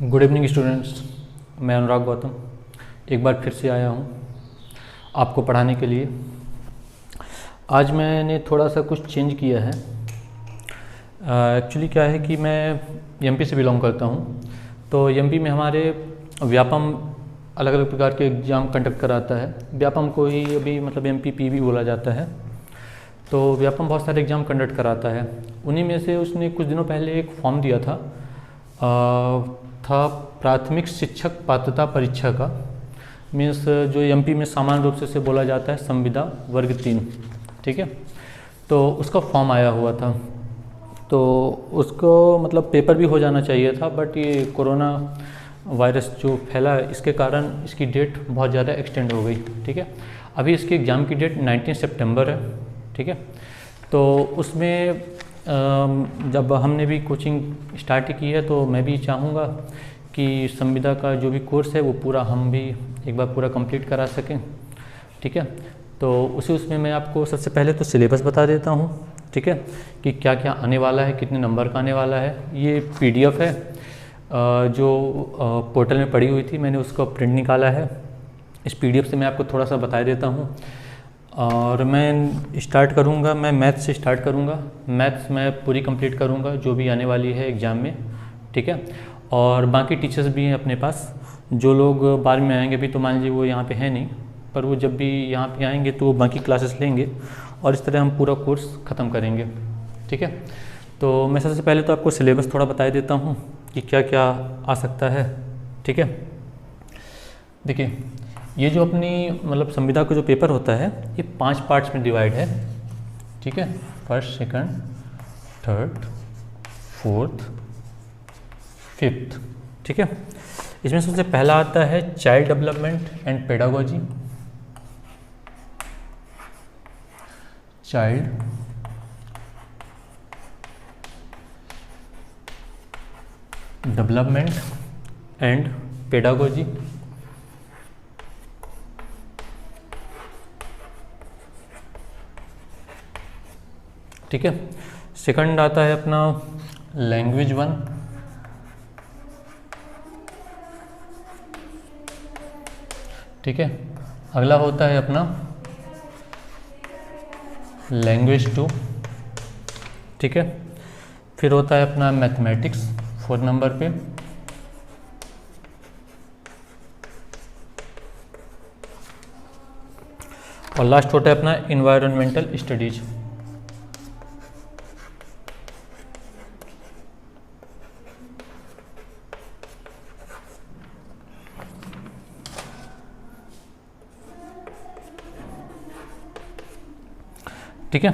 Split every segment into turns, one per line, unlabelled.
Good evening students. मैं अनुराग गौतम एक बार फिर से आया हूँ आपको पढ़ाने के लिए। आज मैंने थोड़ा सा कुछ चेंज किया है। एक्चुअली क्या है कि मैं एमपी से बिलोंग करता हूँ, तो एमपी में हमारे व्यापम अलग अलग प्रकार के एग्ज़ाम कंडक्ट कराता है। व्यापम को ही अभी मतलब एमपी पीवी बोला जाता है। तो व्यापम बहुत सारे एग्ज़ाम कंडक्ट कराता है। उन्हीं में से उसने कुछ दिनों पहले एक फॉर्म दिया था प्राथमिक शिक्षक पात्रता परीक्षा का। मीन्स जो एमपी में सामान्य रूप से बोला जाता है संविदा वर्ग 3, ठीक है। तो उसका फॉर्म आया हुआ था, तो उसको मतलब पेपर भी हो जाना चाहिए था, बट ये कोरोना वायरस जो फैला इसके कारण इसकी डेट बहुत ज़्यादा एक्सटेंड हो गई, ठीक है। अभी इसके एग्ज़ाम की डेट 19 सितंबर है, ठीक है। तो उसमें जब हमने भी कोचिंग स्टार्ट की है, तो मैं भी चाहूँगा कि संविदा का जो भी कोर्स है वो पूरा हम भी एक बार पूरा कंप्लीट करा सकें, ठीक है। तो उसमें मैं आपको सबसे पहले तो सिलेबस बता देता हूँ, ठीक है, कि क्या क्या आने वाला है, कितने नंबर का आने वाला है। ये पीडीएफ है जो पोर्टल में पड़ी हुई थी, मैंने उसका प्रिंट निकाला है। इस पीडीएफ से मैं आपको थोड़ा सा बता देता हूँ। और मैं स्टार्ट करूँगा, मैं मैथ्स से स्टार्ट करूँगा। मैथ्स मैं पूरी कंप्लीट करूँगा जो भी आने वाली है एग्ज़ाम में, ठीक है। और बाकी टीचर्स भी हैं अपने पास, जो लोग बाद में आएंगे भी, तो मान लीजिए वो यहाँ पे है नहीं, पर वो जब भी यहाँ पे आएंगे तो वो बाकी क्लासेस लेंगे और इस तरह हम पूरा कोर्स ख़त्म करेंगे, ठीक है। तो मैं सबसे पहले तो आपको सिलेबस थोड़ा बता देता हूँ कि क्या क्या आ सकता है, ठीक है। देखिए, ये जो अपनी मतलब संविदा का जो पेपर होता है ये 5 पार्ट्स में डिवाइड है, ठीक है। First, second, third, fourth, fifth, ठीक है। इसमें सबसे पहला आता है child development and pedagogy. Child development and pedagogy, ठीक है। सेकंड आता है अपना लैंग्वेज 1, ठीक है। अगला होता है अपना लैंग्वेज 2, ठीक है। फिर होता है अपना मैथमेटिक्स 4 नंबर पे। और लास्ट होता है अपना इन्वायरमेंटल स्टडीज। ठीक है।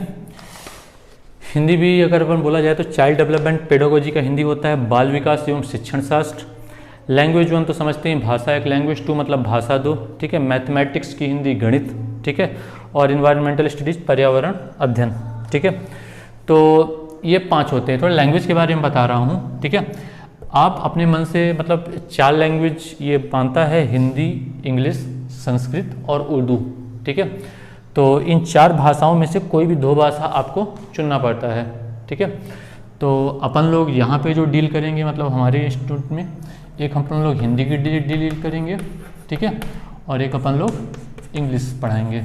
हिंदी भी अगर अपन बोला जाए तो चाइल्ड डेवलपमेंट पेडागोजी का हिंदी होता है बाल विकास एवं शिक्षण शास्त्र। लैंग्वेज 1 तो समझते हैं भाषा 1, लैंग्वेज 2 मतलब भाषा 2, ठीक है। मैथमेटिक्स की हिंदी गणित, ठीक है। और इन्वायरमेंटल स्टडीज पर्यावरण अध्ययन, ठीक है। तो ये 5 होते हैं। थोड़ा लैंग्वेज के बारे में बता रहा हूँ, ठीक है। आप अपने मन से मतलब 4 लैंग्वेज ये मानता है, हिंदी, इंग्लिश, संस्कृत और उर्दू, ठीक है। तो इन 4 भाषाओं में से कोई भी 2 भाषा आपको चुनना पड़ता है, ठीक है। तो अपन लोग यहाँ पे जो डील करेंगे मतलब हमारे इंस्टीट्यूट में एक अपन लोग हिंदी की डील करेंगे, ठीक है। और एक अपन लोग इंग्लिश पढ़ाएंगे,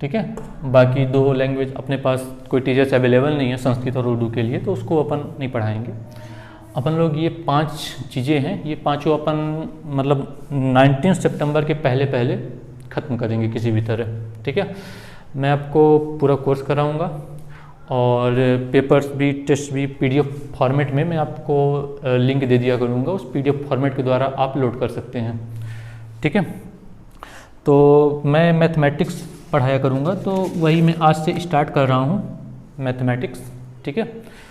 ठीक है। बाकी 2 लैंग्वेज अपने पास कोई टीचर्स अवेलेबल नहीं है संस्कृत और उर्दू के लिए, तो उसको अपन नहीं पढ़ाएंगे। अपन लोग ये 5 चीज़ें हैं, ये पाँचों अपन मतलब 19 सितंबर के पहले ख़त्म करेंगे किसी भी तरह, ठीक है। मैं आपको पूरा कोर्स कराऊंगा और पेपर्स भी, टेस्ट भी पीडीएफ फॉर्मेट में मैं आपको लिंक दे दिया करूंगा। उस पीडीएफ फॉर्मेट के द्वारा आप लोड कर सकते हैं, ठीक है। तो मैं मैथमेटिक्स पढ़ाया करूंगा, तो वही मैं आज से स्टार्ट कर रहा हूँ मैथमेटिक्स, ठीक है।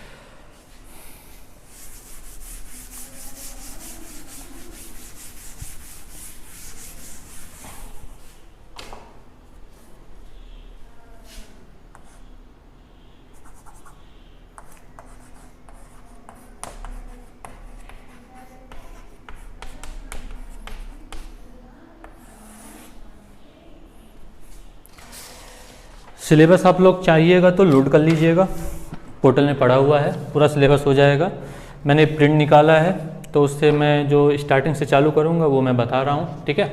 सिलेबस आप लोग चाहिएगा तो लोड कर लीजिएगा, पोर्टल में पड़ा हुआ है, पूरा सिलेबस हो जाएगा। मैंने प्रिंट निकाला है, तो उससे मैं जो स्टार्टिंग से चालू करूँगा वो मैं बता रहा हूँ, ठीक है।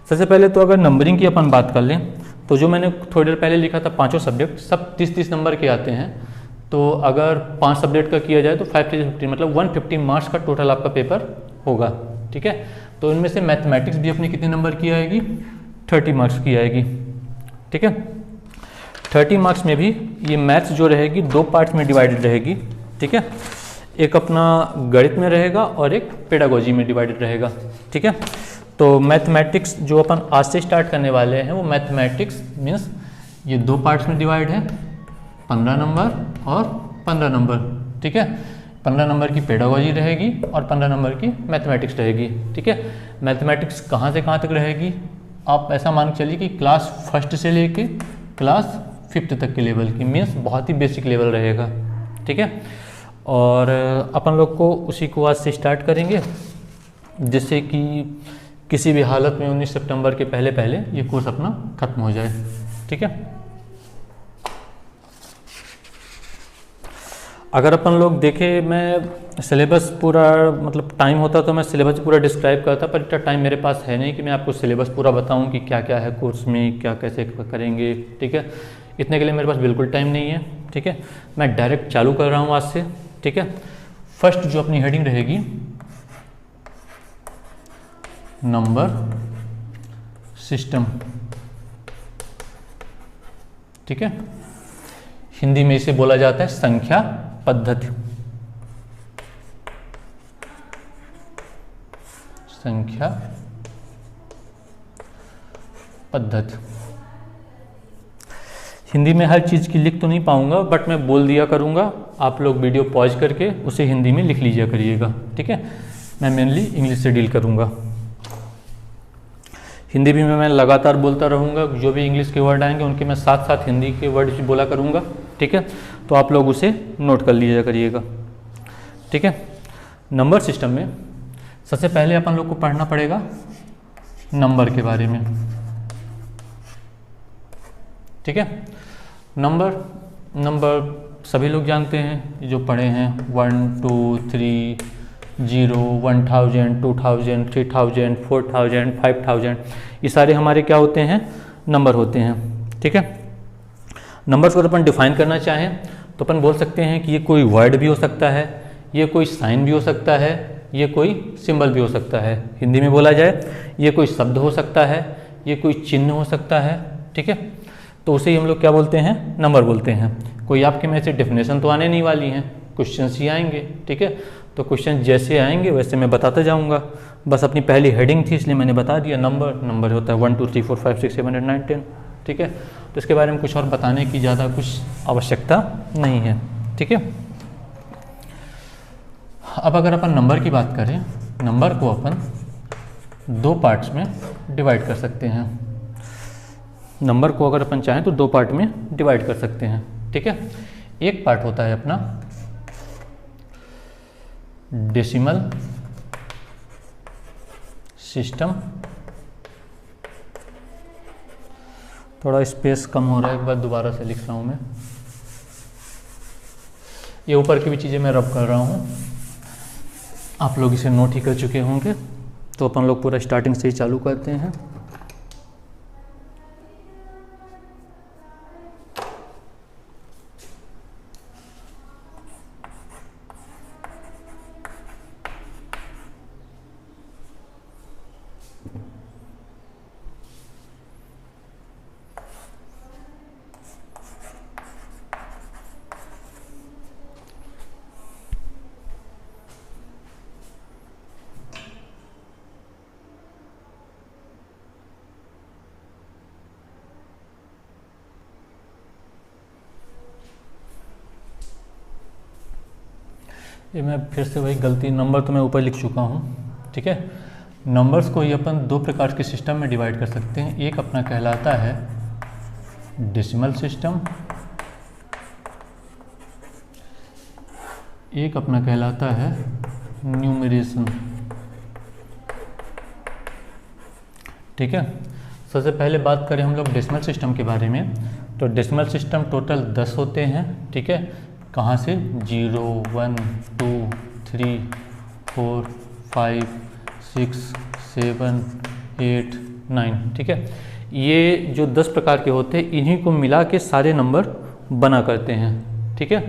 सबसे पहले तो अगर नंबरिंग की अपन बात कर लें, तो जो मैंने थोड़ी देर पहले लिखा था 5 सब्जेक्ट सब 30-30 नंबर के आते हैं। तो अगर 5 सब्जेक्ट का किया जाए तो 5 3 15 मतलब 150 मार्क्स का टोटल आपका पेपर होगा, ठीक है। तो इनमें से मैथमेटिक्स भी अपनी कितने नंबर की आएगी, 30 मार्क्स की आएगी, ठीक है। 30 मार्क्स में भी ये मैथ्स जो रहेगी 2 पार्ट्स में डिवाइडेड रहेगी, ठीक है। एक अपना गणित में रहेगा और एक पेडागोजी में डिवाइडेड रहेगा, ठीक है। तो मैथमेटिक्स जो अपन आज से स्टार्ट करने वाले हैं वो मैथमेटिक्स मीन्स ये 2 पार्ट्स में डिवाइड है, 15 नंबर और 15 नंबर, ठीक है। 15 नंबर की पेडागोजी रहेगी और 15 नंबर की मैथमेटिक्स रहेगी, ठीक है। मैथमेटिक्स कहाँ से कहाँ तक रहेगी, आप ऐसा मान के चलिए कि क्लास 1 से लेके क्लास 5 तक के लेवल की, मीन्स बहुत ही बेसिक लेवल रहेगा, ठीक है। और अपन लोग को उसी को आज से स्टार्ट करेंगे, जिससे कि किसी भी हालत में 19 सितंबर के पहले पहले ये कोर्स अपना खत्म हो जाए, ठीक है। अगर अपन लोग देखें, मैं सिलेबस पूरा मतलब टाइम होता तो मैं सिलेबस पूरा डिस्क्राइब करता, पर इतना टाइम मेरे पास है नहीं कि मैं आपको सिलेबस पूरा बताऊं कि क्या क्या है कोर्स में, क्या कैसे करेंगे, ठीक है। इतने के लिए मेरे पास बिल्कुल टाइम नहीं है, ठीक है। मैं डायरेक्ट चालू कर रहा हूँ आज से, ठीक है। फर्स्ट जो अपनी हेडिंग रहेगी नंबर सिस्टम, ठीक है। हिंदी में इसे बोला जाता है संख्या पद्धति, संख्या पद्धति। हिंदी में हर चीज़ की लिख तो नहीं पाऊंगा, बट मैं बोल दिया करूंगा, आप लोग वीडियो पॉज करके उसे हिंदी में लिख लीजिए करिएगा, ठीक है। मैं मेनली इंग्लिश से डील करूंगा, हिंदी भी मैं लगातार बोलता रहूँगा, जो भी इंग्लिश के वर्ड आएंगे उनके मैं साथ साथ हिंदी के वर्ड भी बोला करूँगा, ठीक है। तो आप लोग उसे नोट कर लीजिए करिएगा, ठीक है। नंबर सिस्टम में सबसे पहले अपन लोग को पढ़ना पड़ेगा नंबर के बारे में, ठीक है। नंबर सभी लोग जानते हैं, जो पढ़े हैं 1 2 3 0 1000 2000 3000 4000 5000, ये सारे हमारे क्या होते हैं, नंबर होते हैं, ठीक है। नंबर्स को अपन डिफाइन करना चाहें तो अपन बोल सकते हैं कि ये कोई वर्ड भी हो सकता है, ये कोई साइन भी हो सकता है, ये कोई सिंबल भी हो सकता है। हिंदी में बोला जाए ये कोई शब्द हो सकता है, ये कोई चिन्ह हो सकता है, ठीक है। तो उसे ही हम लोग क्या बोलते हैं, नंबर बोलते हैं। कोई आपके में से डेफिनेशन तो आने नहीं वाली हैं, क्वेश्चंस ही आएंगे, ठीक है। तो क्वेश्चन जैसे आएंगे वैसे मैं बताता जाऊंगा, बस अपनी पहली हेडिंग थी इसलिए मैंने बता दिया। नंबर होता है 1 2 3 4 5 6 7 8 9 10, ठीक है। तो इसके बारे में कुछ और बताने की ज़्यादा कुछ आवश्यकता नहीं है, ठीक है। अब अगर अपन नंबर की बात करें, नंबर को अपन 2 पार्ट्स में डिवाइड कर सकते हैं। नंबर को अगर अपन चाहें तो 2 पार्ट में डिवाइड कर सकते हैं, ठीक है। एक पार्ट होता है अपना डेसिमल सिस्टम, थोड़ा स्पेस कम हो रहा है, एक बार दोबारा से लिख रहा हूँ मैं। ये ऊपर की भी चीज़ें मैं रब कर रहा हूँ, आप लोग इसे नोट ही कर चुके होंगे। तो अपन लोग पूरा स्टार्टिंग से ही चालू करते हैं। ये मैं फिर से वही गलती, नंबर तो मैं ऊपर लिख चुका हूँ, ठीक है। नंबर्स को ही अपन 2 प्रकार के सिस्टम में डिवाइड कर सकते हैं। एक अपना कहलाता है डेसिमल सिस्टम, एक अपना कहलाता है न्यूमरेशन, ठीक है। सबसे पहले बात करें हम लोग डेसिमल सिस्टम के बारे में, तो डेसिमल सिस्टम टोटल 10 होते हैं, ठीक है। कहाँ से, 0 1 2 3 4 5 6 7 8 9, ठीक है। ये जो 10 प्रकार के होते हैं इन्हीं को मिला के सारे नंबर बना करते हैं, ठीक है।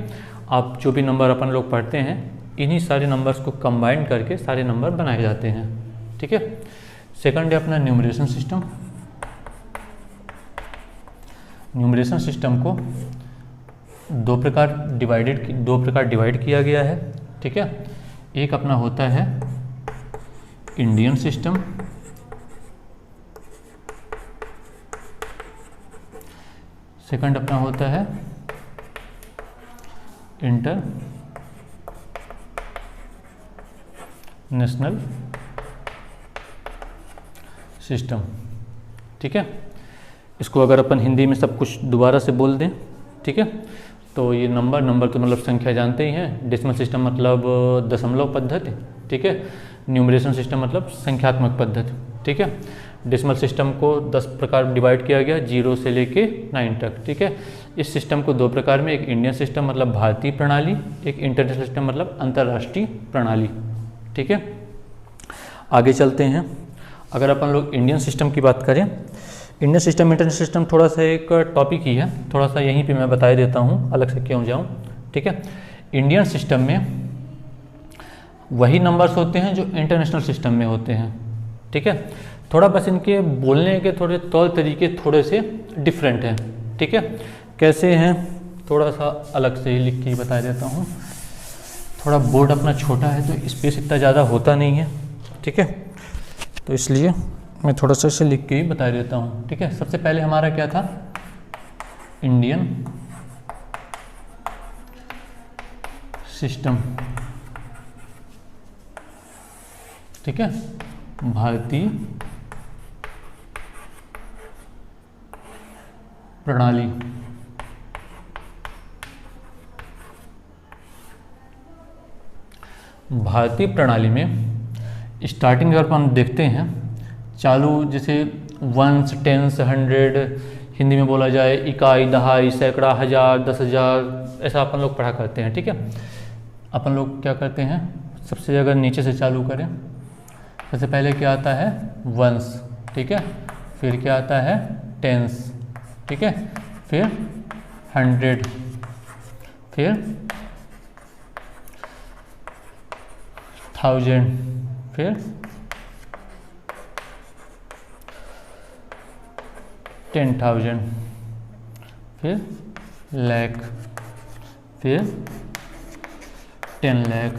आप जो भी नंबर अपन लोग पढ़ते हैं इन्हीं सारे नंबर्स को कंबाइन करके सारे नंबर बनाए जाते हैं, ठीक है। सेकंड है अपना न्यूमरेशन सिस्टम। न्यूमरेशन सिस्टम को दो प्रकार डिवाइड किया गया है, ठीक है। एक अपना होता है इंडियन सिस्टम, सेकंड अपना होता है इंटरनेशनल सिस्टम, ठीक है। इसको अगर अपन हिंदी में सब कुछ दोबारा से बोल दें, ठीक है, तो ये नंबर तो मतलब संख्या जानते ही हैं। डेसिमल सिस्टम मतलब दशमलव पद्धति, ठीक है। न्यूमरेशन सिस्टम मतलब संख्यात्मक पद्धति, ठीक है। डेसिमल सिस्टम को 10 प्रकार डिवाइड किया गया, 0 से लेके 9 तक, ठीक है। इस सिस्टम को दो प्रकार में, एक इंडियन सिस्टम मतलब भारतीय प्रणाली, एक इंटरनेशनल सिस्टम मतलब अंतर्राष्ट्रीय प्रणाली, ठीक है। आगे चलते हैं। अगर अपन लोग इंडियन सिस्टम की बात करें, इंडियन सिस्टम इंटरनेशनल सिस्टम थोड़ा सा एक टॉपिक ही है, थोड़ा सा यहीं पे मैं बता देता हूँ, अलग से क्यों जाऊँ, ठीक है। इंडियन सिस्टम में वही नंबर्स होते हैं जो इंटरनेशनल सिस्टम में होते हैं, ठीक है। थोड़ा बस इनके बोलने के थोड़े तौर तरीके थोड़े से डिफरेंट हैं, ठीक है। कैसे हैं थोड़ा सा अलग से ही लिख के ही बता देता हूँ। थोड़ा बोर्ड अपना छोटा है तो स्पेस इतना ज़्यादा होता नहीं है, ठीक है, तो इसलिए मैं थोड़ा सा इसे लिख के ही बता देता हूँ, ठीक है। सबसे पहले हमारा क्या था, इंडियन सिस्टम, ठीक है, भारतीय प्रणाली। भारतीय प्रणाली में स्टार्टिंग अगर हम देखते हैं, चालू जैसे वंस, टेंस, 100 हिंदी में बोला जाए, इकाई, दहाई, सैकड़ा, हज़ार, 10,000, ऐसा अपन लोग पढ़ा करते हैं, ठीक है। अपन लोग क्या करते हैं, सबसे अगर नीचे से चालू करें, सबसे पहले क्या आता है वंस, ठीक है, फिर क्या आता है टेंस, ठीक है, फिर 100, फिर 1000, फिर 10,000, फिर लाख, फिर 10 लाख,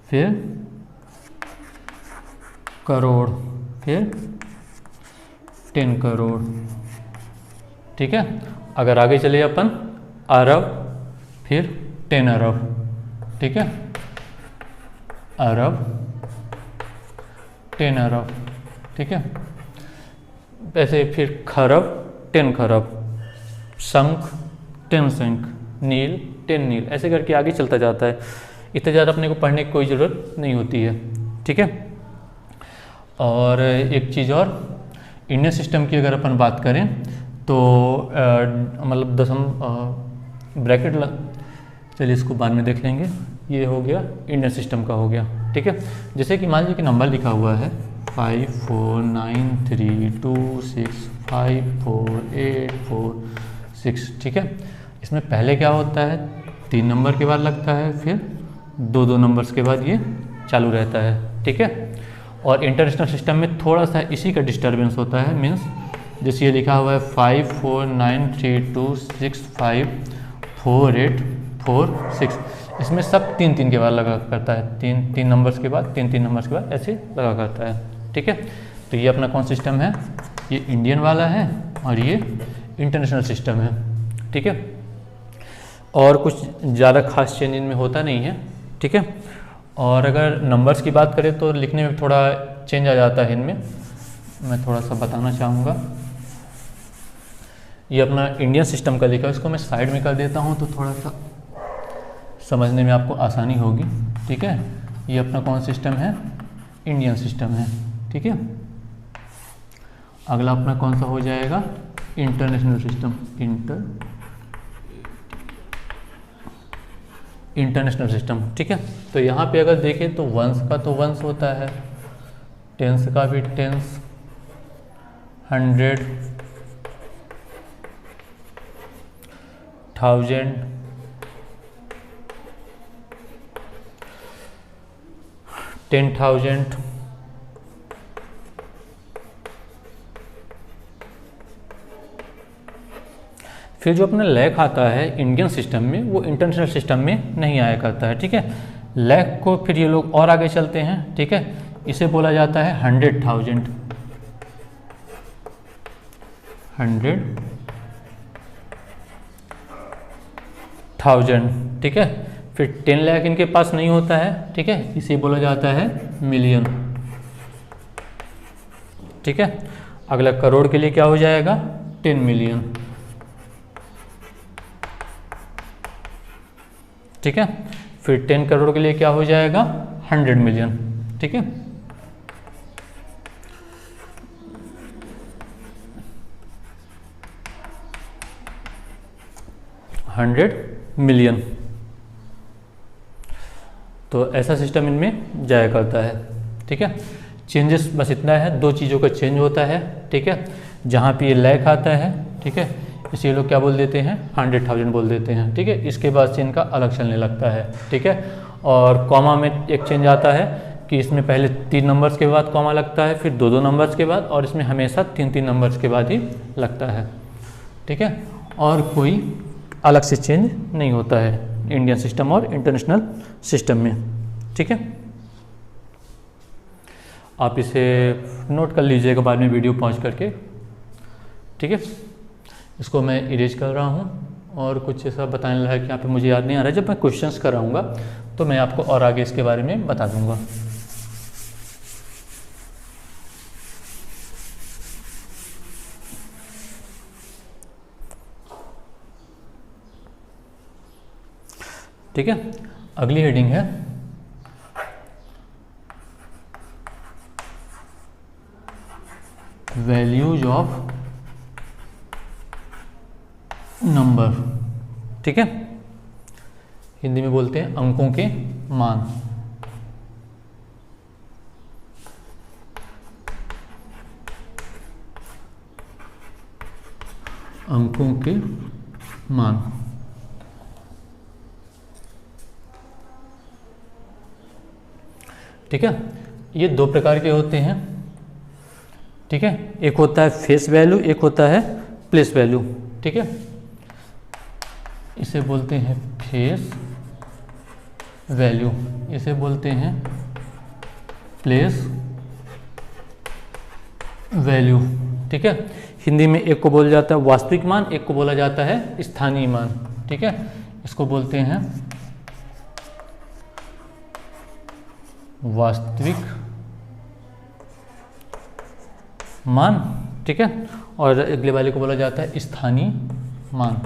फिर करोड़, फिर 10 करोड़, ठीक है। अगर आगे चले अपन अरब, फिर 10 अरब, ठीक है, अरब, 10 अरब, ठीक है। ऐसे फिर खरब, 10 खरब, शंख, 10 शंख, नील, 10 नील, ऐसे करके आगे चलता जाता है। इतने ज़्यादा अपने को पढ़ने की कोई ज़रूरत नहीं होती है, ठीक है। और एक चीज़ और, इंडियन सिस्टम की अगर अपन बात करें तो मतलब ब्रैकेट चलिए इसको बाद में देख लेंगे। ये हो गया इंडियन सिस्टम का हो गया, ठीक है। जैसे कि मान लीजिए कि नंबर लिखा हुआ है 5 4 9 3 2 6 5 4 8 4 6, ठीक है। इसमें पहले क्या होता है, 3 नंबर के बाद लगता है, फिर 2 नंबर्स के बाद ये चालू रहता है, ठीक है। और इंटरनेशनल सिस्टम में थोड़ा सा इसी का डिस्टर्बेंस होता है, मीन्स जैसे ये लिखा हुआ है 5 4 9 3 2 6 5 4 8 4 6, इसमें सब 3 के बाद लगा करता है, 3 नंबर्स के बाद 3 नंबर्स के बाद ऐसे लगा करता है, ठीक है। तो ये अपना कौन सिस्टम है, ये इंडियन वाला है और ये इंटरनेशनल सिस्टम है, ठीक है। और कुछ ज़्यादा खास चेंज इनमें होता नहीं है, ठीक है। और अगर नंबर्स की बात करें तो लिखने में थोड़ा चेंज आ जाता है इनमें, मैं थोड़ा सा बताना चाहूँगा। ये अपना इंडियन सिस्टम का लिखा है, इसको मैं साइड में कर देता हूँ तो थोड़ा सा समझने में आपको आसानी होगी, ठीक है। ये अपना कौन सिस्टम है, इंडियन सिस्टम है, ठीक है। अगला अपना कौन सा हो जाएगा, इंटरनेशनल सिस्टम, इंटरनेशनल सिस्टम। ठीक है, तो यहाँ पे अगर देखें तो वंस का तो वंस होता है, टेंस का भी टेंस, 100, 1000, 10,000, फिर जो अपना लैख आता है इंडियन सिस्टम में वो इंटरनेशनल सिस्टम में नहीं आया करता है। ठीक है, लैख को फिर ये लोग और आगे चलते हैं। ठीक है, इसे बोला जाता है 100,000, 100,000। ठीक है, फिर 10 लाख इनके पास नहीं होता है। ठीक है, इसे बोला जाता है मिलियन। ठीक है, अगला करोड़ के लिए क्या हो जाएगा, 10 मिलियन। ठीक है, फिर 10 करोड़ के लिए क्या हो जाएगा, 100 मिलियन। ठीक है, $100 मिलियन। तो ऐसा सिस्टम इनमें जाया करता है। ठीक है, चेंजेस बस इतना है, दो चीज़ों का चेंज होता है। ठीक है, जहाँ पे ये लैख आता है, ठीक है, इसे लोग क्या बोल देते हैं, 100,000 बोल देते हैं। ठीक है, इसके बाद से इनका अलग चलने लगता है। ठीक है, और कॉमा में एक चेंज आता है कि इसमें पहले 3 नंबर्स के बाद कॉमा लगता है, फिर 2-2 नंबर्स के बाद, और इसमें हमेशा 3-3 नंबर्स के बाद ही लगता है। ठीक है, और कोई अलग से चेंज नहीं होता है इंडियन सिस्टम और इंटरनेशनल सिस्टम में। ठीक है, आप इसे नोट कर लीजिएगा बाद में वीडियो पॉज करके। ठीक है, इसको मैं इरेज कर रहा हूँ और कुछ ऐसा बताने लगा कि यहाँ पे मुझे याद नहीं आ रहा है। जब मैं क्वेश्चंस कराऊंगा तो मैं आपको और आगे इसके बारे में बता दूंगा। ठीक है, अगली हेडिंग है वैल्यूज ऑफ नंबर। ठीक है, हिंदी में बोलते हैं अंकों के मान। अंकों के मान। ठीक है, ये दो प्रकार के होते हैं। ठीक है, एक होता है फेस वैल्यू, एक होता है प्लेस वैल्यू। ठीक है, इसे बोलते हैं फेस वैल्यू, इसे बोलते हैं प्लेस वैल्यू। ठीक है, हिंदी में एक को बोला जाता है वास्तविक मान, एक को बोला जाता है स्थानीय मान। ठीक है, इसको बोलते हैं वास्तविक मान। ठीक है, और अगले वाले को बोला जाता है स्थानीय मान।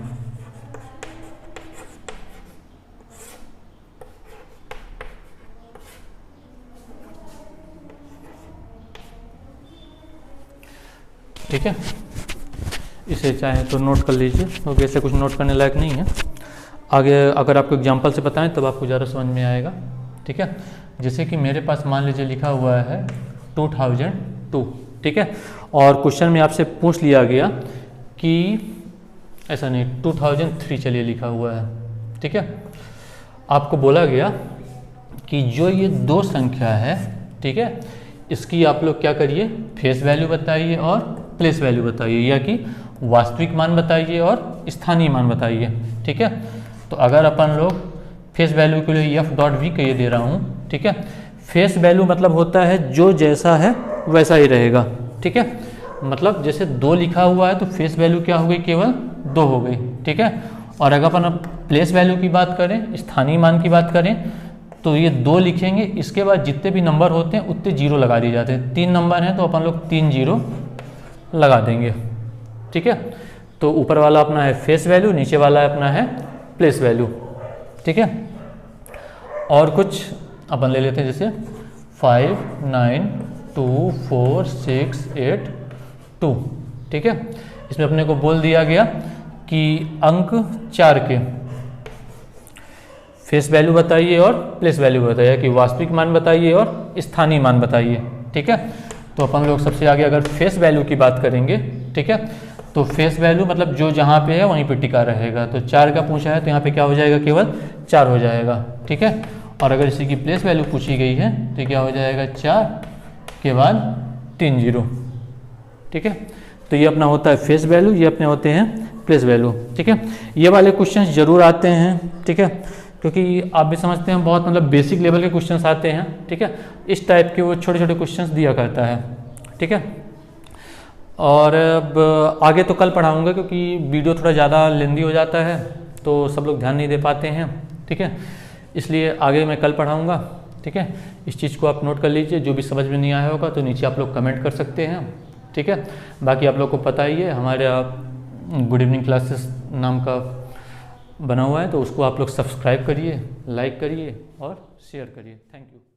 ठीक है, इसे चाहे तो नोट कर लीजिए क्योंकि ऐसे कुछ नोट करने लायक नहीं है। आगे अगर आपको एग्जांपल से बताएं तब आपको ज़्यादा समझ में आएगा। ठीक है, जैसे कि मेरे पास मान लीजिए लिखा हुआ है 2002। ठीक है, और क्वेश्चन में आपसे पूछ लिया गया कि ऐसा नहीं 2003 चलिए लिखा हुआ है। ठीक है, आपको बोला गया कि जो ये दो संख्या है, ठीक है, इसकी आप लोग क्या करिए, फेस वैल्यू बताइए और प्लेस वैल्यू बताइए, या कि वास्तविक मान बताइए और स्थानीय मान बताइए। ठीक है, तो अगर अपन लोग फेस वैल्यू के लिए f.v का ये दे रहा हूँ। ठीक है, फेस वैल्यू मतलब होता है जो जैसा है वैसा ही रहेगा। ठीक है, मतलब जैसे 2 लिखा हुआ है तो फेस वैल्यू क्या हो गई, केवल 2 हो गई। ठीक है, और अगर अपन प्लेस वैल्यू की बात करें, स्थानीय मान की बात करें, तो ये 2 लिखेंगे, इसके बाद जितने भी नंबर होते हैं उतने 0 लगा दिए जाते हैं। 3 नंबर हैं तो अपन लोग 3 0 लगा देंगे। ठीक है, तो ऊपर वाला अपना है फेस वैल्यू, नीचे वाला अपना है प्लेस वैल्यू। ठीक है, और कुछ अपन ले लेते हैं जैसे 5 9 2 4 6 8 2। ठीक है, इसमें अपने को बोल दिया गया कि अंक 4 के फेस वैल्यू बताइए और प्लेस वैल्यू बताइए, कि वास्तविक मान बताइए और स्थानीय मान बताइए। ठीक है, तो अपन लोग सबसे आगे अगर फेस वैल्यू की बात करेंगे, ठीक है, तो फेस वैल्यू मतलब जो जहाँ पे है वहीं पे टिका रहेगा। तो 4 का पूछा है तो यहाँ पे क्या हो जाएगा, केवल 4 हो जाएगा। ठीक है, और अगर इसी की प्लेस वैल्यू पूछी गई है तो क्या हो जाएगा, 4 के बाद 3 0। ठीक है, तो ये अपना होता है फेस वैल्यू, ये अपने होते हैं प्लेस वैल्यू। ठीक है, ये वाले क्वेश्चंस जरूर आते हैं। ठीक है, क्योंकि आप भी समझते हैं बहुत मतलब बेसिक लेवल के क्वेश्चंस आते हैं। ठीक है, इस टाइप के वो छोटे छोटे क्वेश्चंस दिया करता है। ठीक है, और अब आगे तो कल पढ़ाऊँगा, क्योंकि वीडियो थोड़ा ज़्यादा लेंदी हो जाता है तो सब लोग ध्यान नहीं दे पाते हैं। ठीक है, इसलिए आगे मैं कल पढ़ाऊँगा। ठीक है, इस चीज़ को आप नोट कर लीजिए, जो भी समझ में नहीं आया होगा तो नीचे आप लोग कमेंट कर सकते हैं। ठीक है, बाकी आप लोग को पता ही है हमारे गुड इवनिंग क्लासेस नाम का बना हुआ है, तो उसको आप लोग सब्सक्राइब करिए, लाइक करिए और शेयर करिए। Thank you.